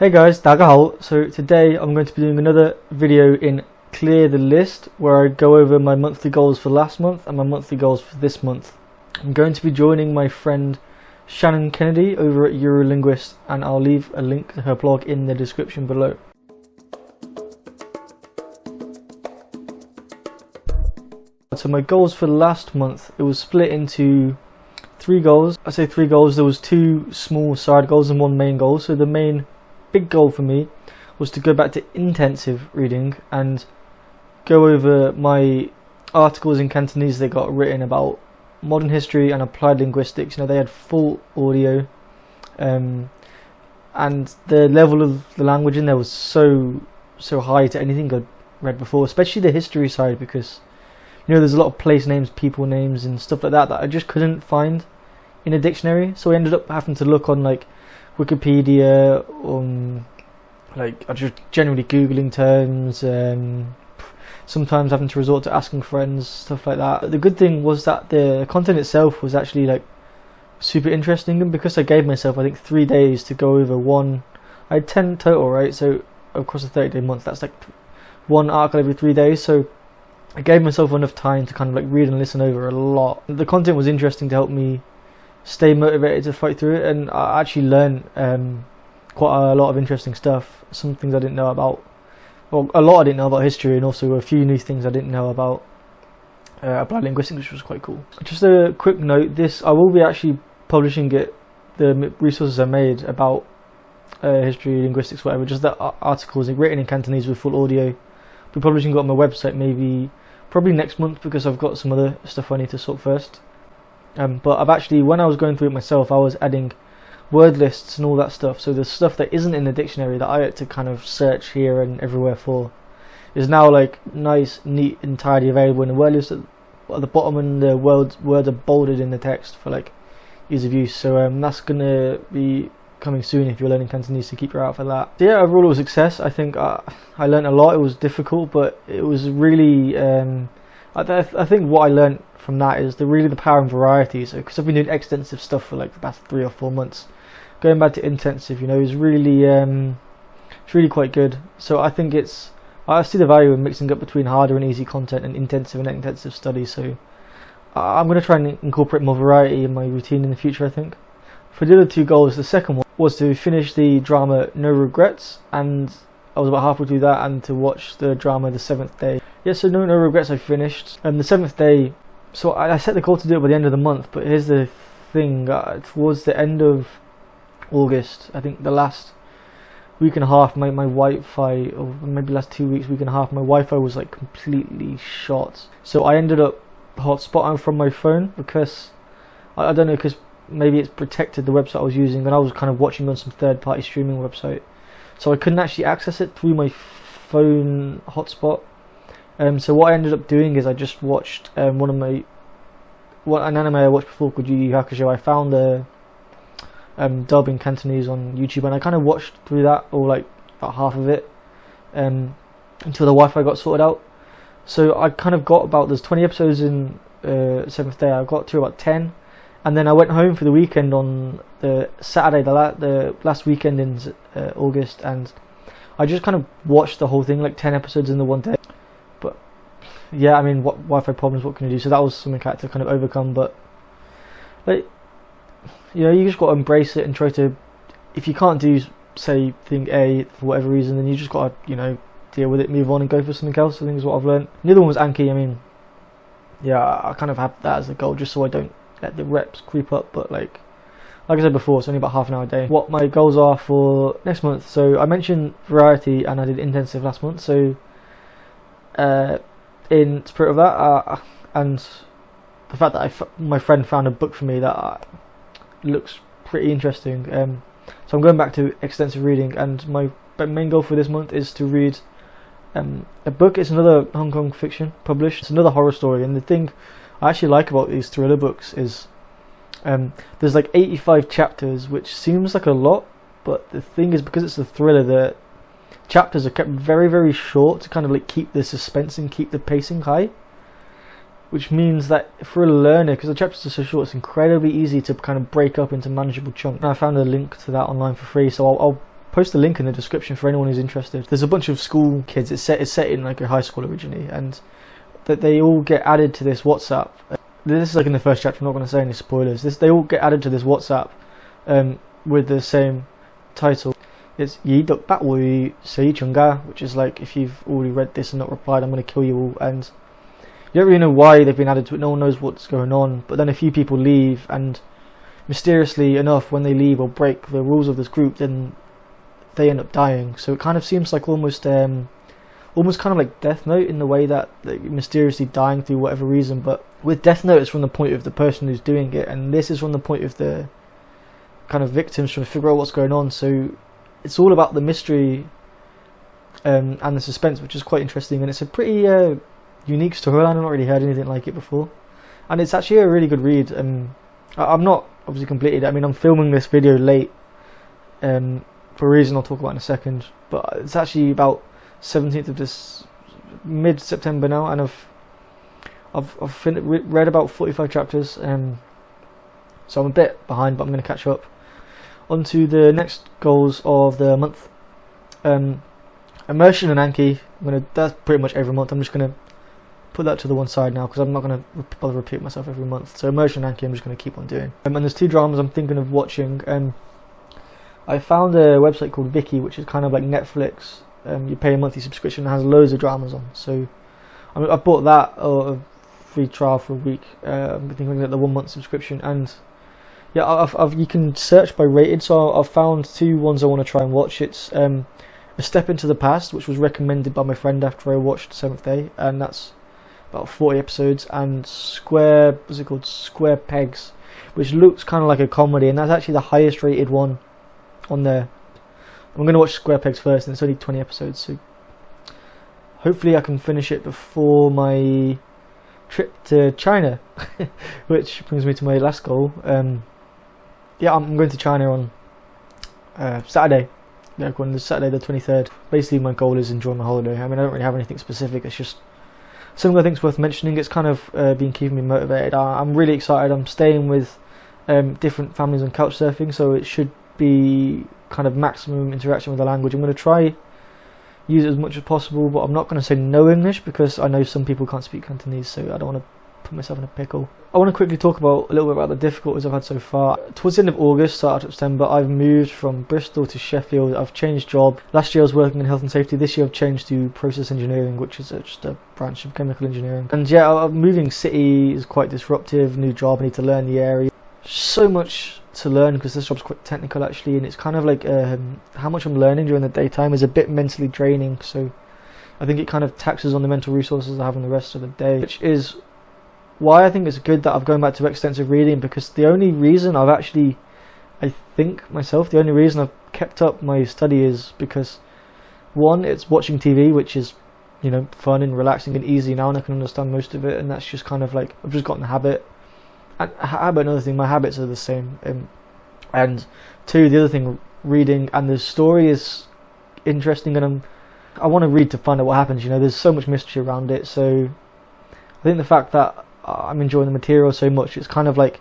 Hey guys, 大家好. So today I'm going to be doing another video in Clear the List where I go over my monthly goals for last month and my monthly goals for this month. I'm going to be joining my friend Shannon Kennedy over at Linguistics, and I'll leave a link to her blog in the description below. So my goals for last month, it was split into 3 goals. I say 3 goals, there was 2 small side goals and 1 main goal. So the main big goal for me was to go back to intensive reading and go over my articles in Cantonese they got written about modern history and applied linguistics. You know, they had full audio, and the level of the language in there was so high to anything I'd read before, especially the history side, because you know there's a lot of place names, people names and stuff like that I just couldn't find in a dictionary. So I ended up having to look on like Wikipedia, like I just generally googling terms, sometimes having to resort to asking friends, stuff like that. The good thing was that the content itself was actually like super interesting, and because I gave myself I think 3 days to go over one, I had 10 total, right? So across a 30-day month, that's like 1 article every 3 days. So I gave myself enough time to kind of like read and listen over a lot. The content was interesting to help me stay motivated to fight through it, and I actually learned quite a lot of interesting stuff. Some things I didn't know about, well, a lot I didn't know about history, and also a few new things I didn't know about applied linguistics, which was quite cool. Just a quick note, I will be actually publishing it, the resources I made about history, linguistics, whatever, just the articles written in Cantonese with full audio. I'll be publishing it on my website probably next month, because I've got some other stuff I need to sort first. But I've actually, when I was going through it myself, I was adding word lists and all that stuff. So the stuff that isn't in the dictionary that I had to kind of search here and everywhere for is now like nice, neat and tidy, available in the word list at the bottom, and the words are bolded in the text for like ease of use. So that's gonna be coming soon if you're learning Cantonese, to keep your eye out for that. So yeah, overall it was a success. I think I learned a lot. It was difficult, but it was really I think what I learned from that is the power and variety. So because I've been doing extensive stuff for like the past 3 or 4 months, going back to intensive, you know, is really it's really quite good. So I think I see the value in mixing up between harder and easy content and intensive and intensive study. So I'm going to try and incorporate more variety in my routine in the future, I think. For the other 2 goals, the second one was to finish the drama No Regrets, and I was about halfway through that, and to watch the drama The 7th Day. Yeah, so no Regrets I finished. And The 7th Day, so I set the goal to do it by the end of the month, but here's the thing, towards the end of August, I think the last week and a half, my Wi-Fi, or maybe last 2 weeks, week and a half, my Wi-Fi was like completely shot. So I ended up hotspotting from my phone, because I don't know, because maybe it's protected the website I was using, and I was kind of watching on some third-party streaming website, so I couldn't actually access it through my phone hotspot. So what I ended up doing is I just watched an anime I watched before called Yu Yu Hakusho. I found the dub in Cantonese on YouTube, and I kind of watched through that, or like about half of it, until the Wi-Fi got sorted out. So I kind of got about, there's 20 episodes in 7th Day, I got to about 10, and then I went home for the weekend on the Saturday, the last weekend in August, and I just kind of watched the whole thing, like 10 episodes in the one day. But yeah, I mean, what Wi-Fi problems, what can you do? So that was something I had to kind of overcome. But like, you know, you just got to embrace it and try to, if you can't do, say, thing A for whatever reason, then you just got to, you know, deal with it, move on and go for something else. I think is what I've learned. The other one was Anki. I mean, yeah, I kind of have that as a goal, just so I don't let the reps creep up. But like I said before, it's only about half an hour a day. What my goals are for next month, so I mentioned variety and I did intensive last month, so in spirit of that, and the fact that my friend found a book for me that looks pretty interesting, so I'm going back to extensive reading, and my main goal for this month is to read a book. It's another Hong Kong fiction published. It's another horror story, and the thing I actually like about these thriller books is there's like 85 chapters, which seems like a lot, but the thing is, because it's a thriller, the chapters are kept very, very short to kind of like keep the suspense and keep the pacing high, which means that for a learner, because the chapters are so short, it's incredibly easy to kind of break up into manageable chunks. And I found a link to that online for free, so I'll post a link in the description for anyone who's interested. There's a bunch of school kids. It's set in like a high school originally, and that they all get added to this WhatsApp. This is like in the first chapter. I'm not going to say any spoilers. They all get added to this WhatsApp with the same title. It's Yi Duk Bat Wui Sei Chunga, which is like, if you've already read this and not replied, I'm going to kill you all. And you don't really know why they've been added to it. No one knows what's going on. But then a few people leave, and mysteriously enough, when they leave or break the rules of this group, then they end up dying. So it kind of seems like almost kind of like Death Note, in the way that they're mysteriously dying through whatever reason. But with Death Note, it's from the point of the person who's doing it, and this is from the point of the kind of victims trying to figure out what's going on. So it's all about the mystery and the suspense, which is quite interesting, and it's a pretty unique storyline. I've not really heard anything like it before, and it's actually a really good read. I'm not obviously completed. I mean, I'm filming this video late for a reason I'll talk about in a second, but it's actually about 17th of this mid-September now, and I've read about 45 chapters, so I'm a bit behind, but I'm going to catch up. On to the next goals of the month. Immersion and Anki. That's pretty much every month. I'm just going to put that to the one side now, because I'm not going to bother repeat myself every month. So Immersion and Anki, I'm just going to keep on doing. And there's 2 dramas I'm thinking of watching. I found a website called Viki, which is kind of like Netflix. You pay a monthly subscription and has loads of dramas on. So I bought that, a free trial for a week. I'm thinking of the 1 month subscription, and yeah, you can search by rated. So I've found 2 ones I want to try and watch. It's A Step Into the Past, which was recommended by my friend after I watched Seventh Day, and that's about 40 episodes. And Square Pegs, which looks kind of like a comedy, and that's actually the highest rated one on there. I'm going to watch Square Pegs first, and it's only 20 episodes, so hopefully I can finish it before my trip to China, which brings me to my last goal. Yeah, I'm going to China on Saturday. Yeah, going to Saturday the 23rd. Basically, my goal is enjoy my holiday. I mean, I don't really have anything specific. It's just something I think is worth mentioning. It's kind of been keeping me motivated. I'm really excited. I'm staying with different families on couchsurfing, so it should be kind of maximum interaction with the language. I'm going to try use it as much as possible, but I'm not going to say no English, because I know some people can't speak Cantonese, so I don't want to put myself in a pickle. I want to quickly talk about a little bit about the difficulties I've had so far. Towards the end of August, start of September, I've moved from Bristol to Sheffield. I've changed job. Last year I was working in health and safety. This year I've changed to process engineering, which is just a branch of chemical engineering. And yeah, moving city is quite disruptive. New job, I need to learn the area. So much to learn, because this job's quite technical actually, and it's kind of like how much I'm learning during the daytime is a bit mentally draining, so I think it kind of taxes on the mental resources I have on the rest of the day, which is why I think it's good that I've gone back to extensive reading, because the only reason I've actually, I think myself, the only reason I've kept up my study is because, one, it's watching TV, which is, you know, fun and relaxing and easy now, and I can understand most of it, and that's just kind of like, I've just gotten the habit. Another thing, my habits are the same, and 2, the other thing, reading, and the story is interesting, and I want to read to find out what happens. You know, there's so much mystery around it, so I think the fact that I'm enjoying the material so much, it's kind of like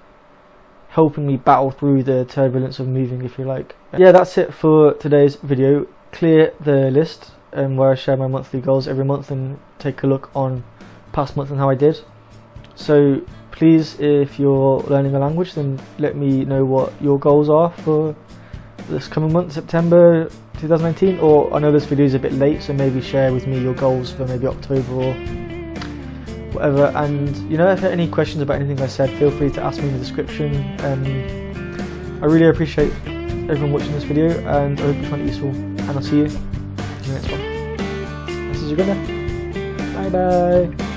helping me battle through the turbulence of moving, if you like. Yeah, that's it for today's video. Clear the list, where I share my monthly goals every month and take a look on past month and how I did. So please, if you're learning a language, then let me know what your goals are for this coming month, September 2019. Or I know this video is a bit late, so maybe share with me your goals for maybe October or whatever. And you know, if there are any questions about anything I said, feel free to ask me in the description. I really appreciate everyone watching this video, and I hope you find it useful, and I'll see you in the next one. This is Uganda. Bye bye.